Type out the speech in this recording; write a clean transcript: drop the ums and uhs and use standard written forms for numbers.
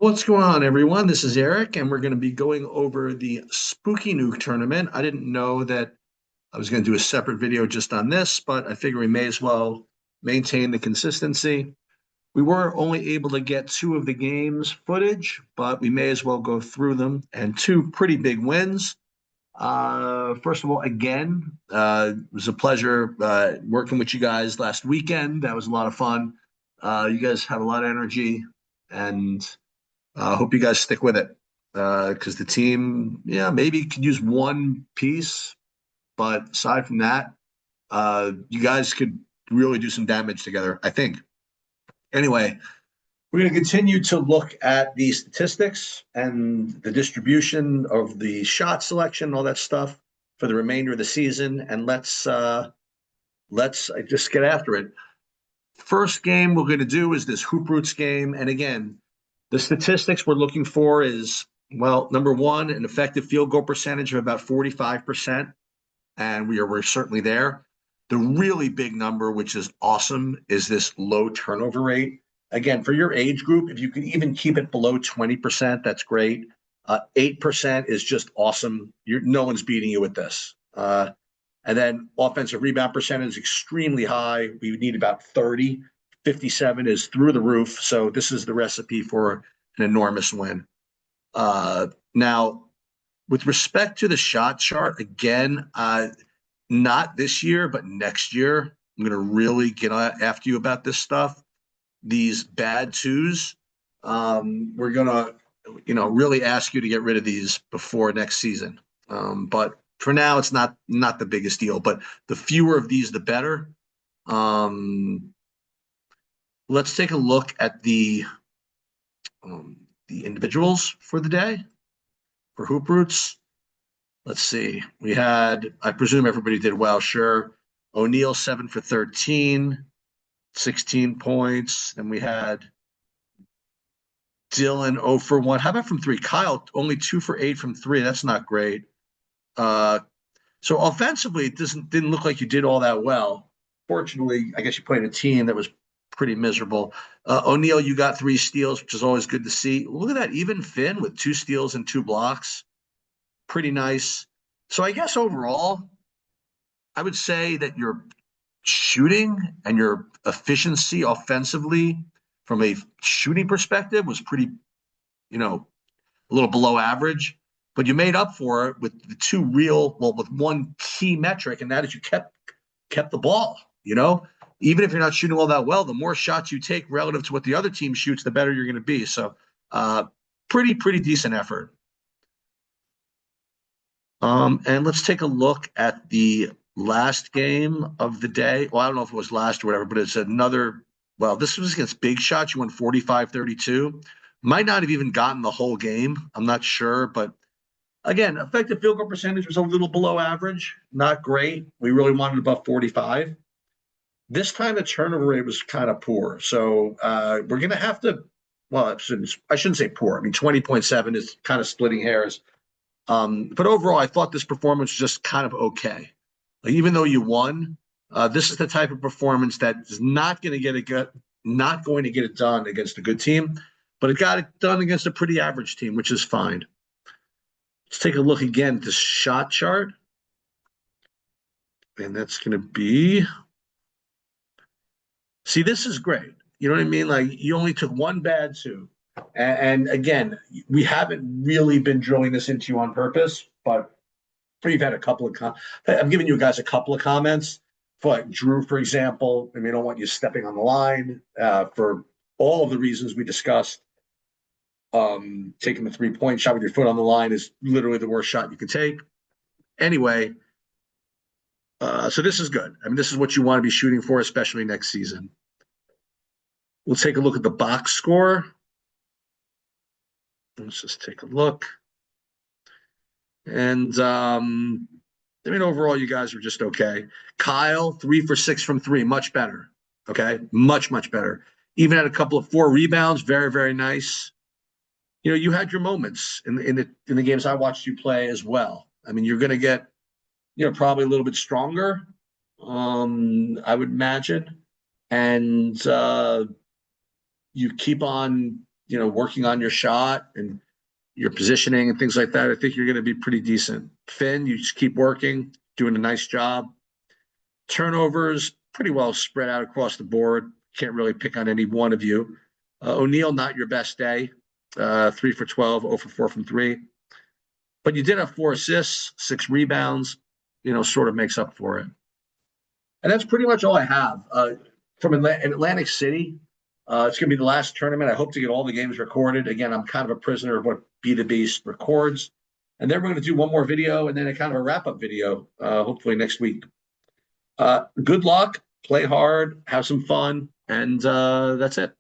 What's going on, everyone? This is Eric, and we're going to be going over the Spooky Nook tournament. I didn't know that I was going to do a separate video just on this, but I figure we may as well maintain the consistency. We were only able to get two of the games footage, but we may as well go through them, and two pretty big wins. First of all, again, it was a pleasure working with you guys last weekend. That was a lot of fun. You guys have a lot of energy, and I hope you guys stick with it because the team, yeah, maybe could use one piece, but aside from that, you guys could really do some damage together, I think. Anyway, we're going to continue to look at the statistics and the distribution of the shot selection, all that stuff for the remainder of the season, and let's just get after it. First game we're going to do is this Hoop Roots game, and again, the statistics we're looking for is, well, number one, an effective field goal percentage of about 45%, and we're certainly there. The really big number, which is awesome, is this low turnover rate. Again, for your age group, if you can even keep it below 20%, that's great. 8% is just awesome. No one's beating you with this. And then offensive rebound percentage is extremely high. We need about 30. 57 is through the roof. So this is the recipe for an enormous win. Now, with respect to the shot chart, again, not this year, but next year, I'm going to really get after you about this stuff. These bad twos, we're going to, really ask you to get rid of these before next season. But for now, it's not the biggest deal. But the fewer of these, the better. Let's take a look at the individuals for the day for Hoop Roots. Let's see. We had, I presume everybody did well, sure. O'Neal 7 for 13, 16 points. Then we had Dylan 0 for 1. How about from 3? Kyle only 2 for 8 from 3. That's not great. So offensively, it didn't look like you did all that well. Fortunately, I guess you played a team that was pretty miserable. O'Neal, you got 3 steals, which is always good to see. Look at that, even Finn with 2 steals and 2 blocks. Pretty nice. So I guess overall, I would say that your shooting and your efficiency offensively from a shooting perspective was pretty, a little below average. But you made up for it with the with one key metric, and that is you kept the ball, Even if you're not shooting all that well, the more shots you take relative to what the other team shoots, the better you're going to be. So pretty decent effort. And let's take a look at the last game of the day. Well, I don't know if it was last or whatever, but it's another. Well, this was against Big Shot. You won 45-32. Might not have even gotten the whole game. I'm not sure. But again, effective field goal percentage was a little below average. Not great. We really wanted above 45. This time the turnover rate was kind of poor. So we're going to have to, well, I shouldn't say poor. I mean, 20.7 is kind of splitting hairs. But overall, I thought this performance was just kind of okay. Like, even though you won, this is the type of performance that is not going to get it done against a good team, but it got it done against a pretty average team, which is fine. Let's take a look again at the shot chart. And that's going to be, see, this is great. You know what I mean? Like, you only took one bad two. And again, we haven't really been drilling this into you on purpose, but you've had a couple of I'm giving you guys a couple of comments. But Drew, for example, I don't want you stepping on the line for all of the reasons we discussed. Taking the 3-point shot with your foot on the line is literally the worst shot you can take. Anyway, so this is good. This is what you want to be shooting for, especially next season. We'll take a look at the box score. Let's just take a look. And overall, you guys were just okay. Kyle, 3 for 6 from 3, much better. Okay, much better. Even had a couple of 4 rebounds, very, very nice. You had your moments in the games I watched you play as well. You're going to get, probably a little bit stronger, I would imagine, and you keep on working on your shot and your positioning and things like that, I think you're going to be pretty decent. Finn, you just keep working, doing a nice job. Turnovers, pretty well spread out across the board. Can't really pick on any one of you. O'Neal, not your best day. 3 for 12, 0 for 4 from 3. But you did have 4 assists, 6 rebounds, sort of makes up for it. And that's pretty much all I have. From Atlantic City, it's going to be the last tournament. I hope to get all the games recorded. Again, I'm kind of a prisoner of what Be the Beast records. And then we're going to do one more video and then a kind of a wrap-up video, hopefully next week. Good luck, play hard, have some fun, and that's it.